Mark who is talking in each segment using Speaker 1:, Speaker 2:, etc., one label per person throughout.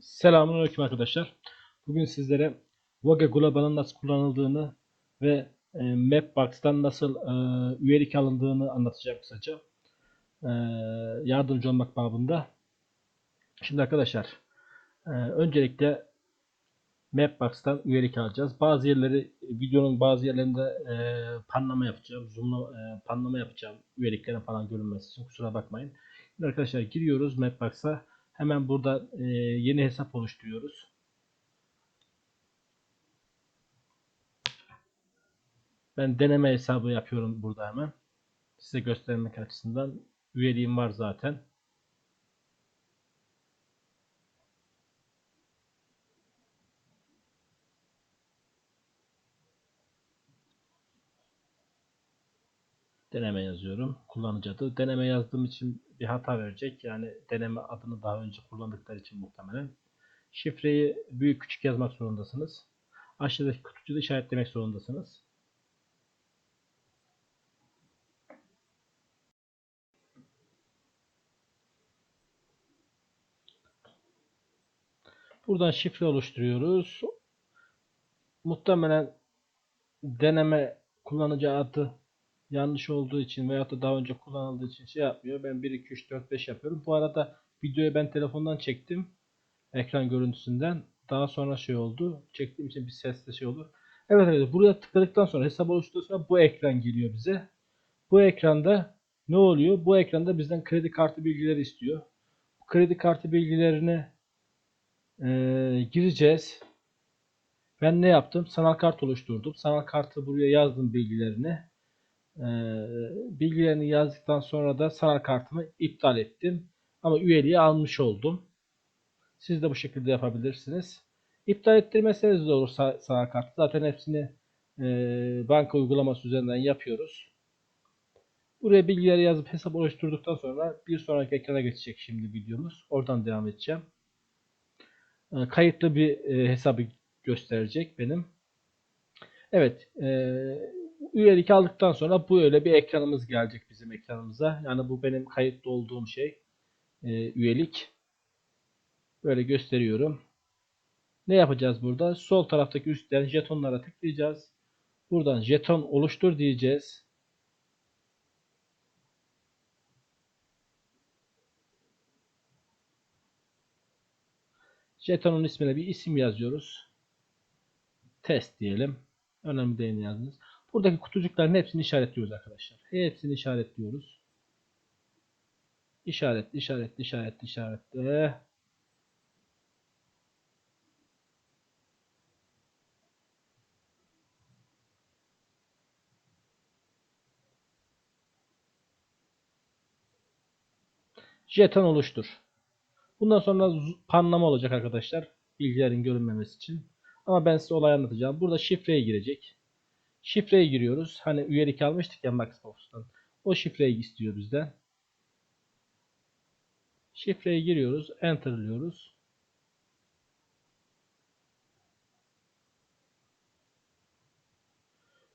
Speaker 1: Selamünaleyküm arkadaşlar. Bugün sizlere Vogue Global'ın nasıl kullanıldığını ve Mapbox'tan nasıl üyelik alındığını anlatacağım kısaca. E, Yardımcı olmak babında. Şimdi arkadaşlar, öncelikle Mapbox'tan üyelik alacağız. Bazı yerleri, videonun bazı yerlerinde panlama yapacağım, zoomla panlama yapacağım. Üyeliklerin falan görünmesi için kusura bakmayın. Şimdi arkadaşlar giriyoruz Mapbox'a. Hemen burada yeni hesap oluşturuyoruz. Ben deneme hesabı yapıyorum burada hemen. Size göstermek açısından. Üyeliğim var zaten. Deneme yazıyorum. Kullanıcı adı. Deneme yazdığım için bir hata verecek. Yani deneme adını daha önce kullandıkları için muhtemelen. Şifreyi büyük küçük yazmak zorundasınız. Aşağıdaki kutucuğu işaretlemek zorundasınız. Buradan şifre oluşturuyoruz. Muhtemelen deneme kullanıcı adı yanlış olduğu için veyahut da daha önce kullanıldığı için şey yapmıyor. Ben 1, 2, 3, 4, 5 yapıyorum. Bu arada videoyu ben telefondan çektim. Ekran görüntüsünden. Daha sonra şey oldu. Çektiğim için bir sesle şey olur. Evet, buraya tıkladıktan sonra hesap oluşturduktan sonra bu ekran geliyor bize. Bu ekranda ne oluyor? Bu ekranda bizden kredi kartı bilgileri istiyor. Bu kredi kartı bilgilerine gireceğiz. Ben ne yaptım? Sanal kart oluşturdum. Sanal kartı buraya yazdım bilgilerini. E, Bilgilerini yazdıktan sonra da sanal kartımı iptal ettim. Ama üyeliği almış oldum. Siz de bu şekilde yapabilirsiniz. İptal ettirmeseniz de olur sanal kartı. Zaten hepsini banka uygulaması üzerinden yapıyoruz. Buraya bilgileri yazıp hesap oluşturduktan sonra bir sonraki ekrana geçecek şimdi videomuz. Oradan devam edeceğim. Kayıtlı bir hesabı gösterecek benim. Evet. Üyelik aldıktan sonra bu öyle bir ekranımız gelecek bizim ekranımıza. Yani bu benim kayıtlı olduğum şey. Üyelik. Böyle gösteriyorum. Ne yapacağız burada? Sol taraftaki üstten jetonlara tıklayacağız. Buradan jeton oluştur diyeceğiz. Jetonun ismine bir isim yazıyoruz. Test diyelim. Önemli değil yazdınız. Buradaki kutucukların hepsini işaretliyoruz arkadaşlar. Hepsini işaretliyoruz. İşaret, işaret, işaret, işaretle. Jeton oluştur. Bundan sonra panlama olacak arkadaşlar. Bilgilerin görünmemesi için. Ama ben size olayı anlatacağım. Burada şifreye girecek. Şifreyi giriyoruz. Hani üyelik almıştık ya Maxbox'tan. O şifreyi istiyor bizden. Şifreye giriyoruz. Enter'lıyoruz.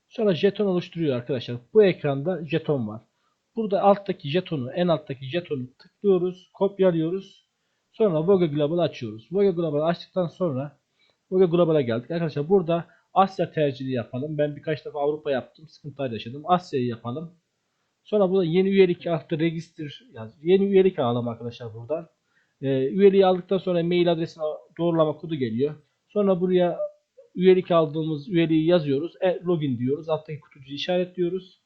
Speaker 1: Sonra jeton oluşturuyor arkadaşlar. Bu ekranda jeton var. Burada alttaki jetonu, en alttaki jetonu tıklıyoruz, kopyalıyoruz. Sonra Vogue Global açıyoruz. Vogue Global açtıktan sonra Vogue Global'a geldik. Arkadaşlar burada Asya tercihi yapalım. Ben birkaç defa Avrupa yaptım. Sıkıntılar yaşadım. Asya'yı yapalım. Sonra burada yeni üyelik artı register yaz. Yeni üyelik alalım arkadaşlar buradan. Üyeliği aldıktan sonra mail adresine doğrulama kodu geliyor. Sonra buraya üyelik aldığımız üyeliği yazıyoruz. Login diyoruz. Alttaki kutucuğu işaretliyoruz.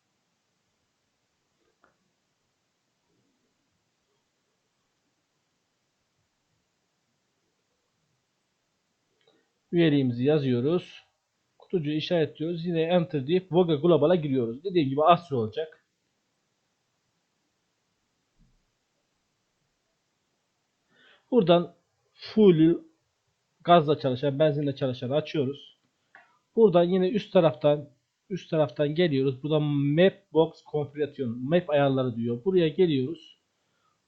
Speaker 1: Üyeliğimizi yazıyoruz. Kutucuğu işaretliyoruz. Yine enter deyip Vogue Global'a giriyoruz. Dediğim gibi Asya olacak. Buradan full gazla çalışan, benzinle çalışan açıyoruz. Buradan yine üst taraftan geliyoruz. Burada Mapbox konfigürasyon, map ayarları diyor. Buraya geliyoruz.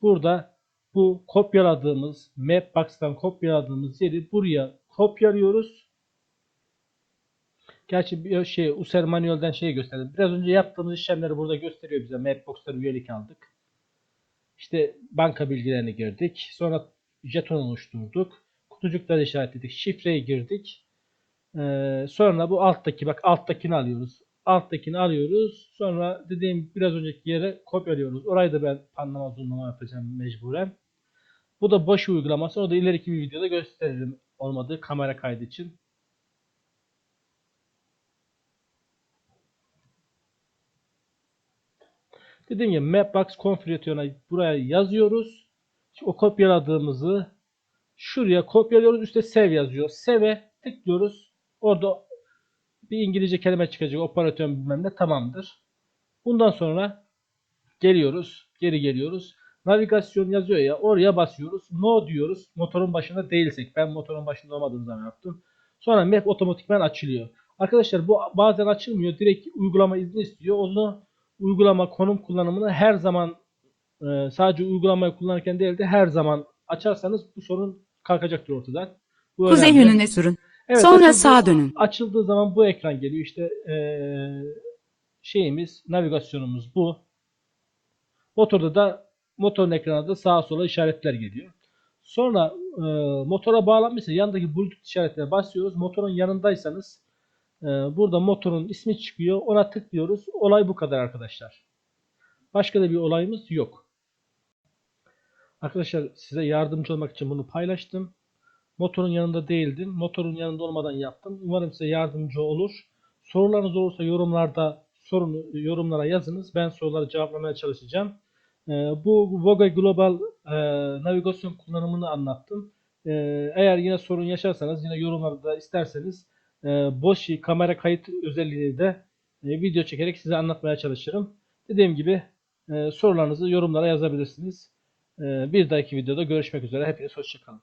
Speaker 1: Burada bu kopyaladığımız Mapbox'tan kopyaladığımız yeri buraya kopyalıyoruz. Gerçi bir şey User Manual'den şey gösterdim. Biraz önce yaptığımız işlemleri burada gösteriyor bize. Mapbox'tan üyelik aldık. İşte banka bilgilerini girdik. Sonra jeton oluşturduk. kutucukları işaretledik. Şifreyi girdik. Sonra bu alttaki, bak alttakini alıyoruz. Alttakini alıyoruz. Sonra dediğim biraz önceki yere kopyalıyoruz. Orayı da ben panlama zoomlama yapacağım mecburen. Bu da boş uygulaması. O da ileriki bir videoda gösteririm. Olmadı kamera kaydı için. Dediğim gibi Mapbox konfigürasyona buraya yazıyoruz. O kopyaladığımızı şuraya kopyalıyoruz. Üstte save yazıyor. Save'e tıklıyoruz. Orada bir İngilizce kelime çıkacak. Operatör bilmem ne, tamamdır. Bundan sonra geliyoruz. Geri geliyoruz. Navigasyon yazıyor ya. Oraya basıyoruz. No diyoruz. Motorun başında değilsek. Ben motorun başında olmadığım zaman yaptım. Sonra map otomatikman açılıyor. Arkadaşlar bu bazen açılmıyor. Direkt uygulama izni istiyor. Onu uygulama konum kullanımını her zaman sadece uygulamayı kullanırken değil de her zaman açarsanız bu sorun kalkacaktır ortadan. Bu
Speaker 2: Kuzey
Speaker 1: önemli.
Speaker 2: yönüne sürün.
Speaker 1: Evet,
Speaker 2: Sonra sağa dönün.
Speaker 1: açıldığı zaman bu ekran geliyor. İşte şeyimiz, navigasyonumuz bu. Motorda da motorun ekranında da sağa sola işaretler geliyor. Sonra motora bağlanmışsa yanındaki Bluetooth işaretine basıyoruz. Motorun yanındaysanız burada motorun ismi çıkıyor. Ona tıklıyoruz. Olay bu kadar arkadaşlar. Başka da bir olayımız yok. Arkadaşlar size yardımcı olmak için bunu paylaştım. Motorun yanında değildim. Motorun yanında olmadan yaptım. Umarım size yardımcı olur. Sorularınız olursa yorumlara yazınız. Ben soruları cevaplamaya çalışacağım. Bu Voga Global navigasyon kullanımını anlattım. Eğer yine sorun yaşarsanız yine yorumlarda isterseniz Boschi kamera kayıt özelliğini de video çekerek size anlatmaya çalışırım. Dediğim gibi sorularınızı yorumlara yazabilirsiniz. Bir dahaki videoda görüşmek üzere. Hepiniz hoşça kalın.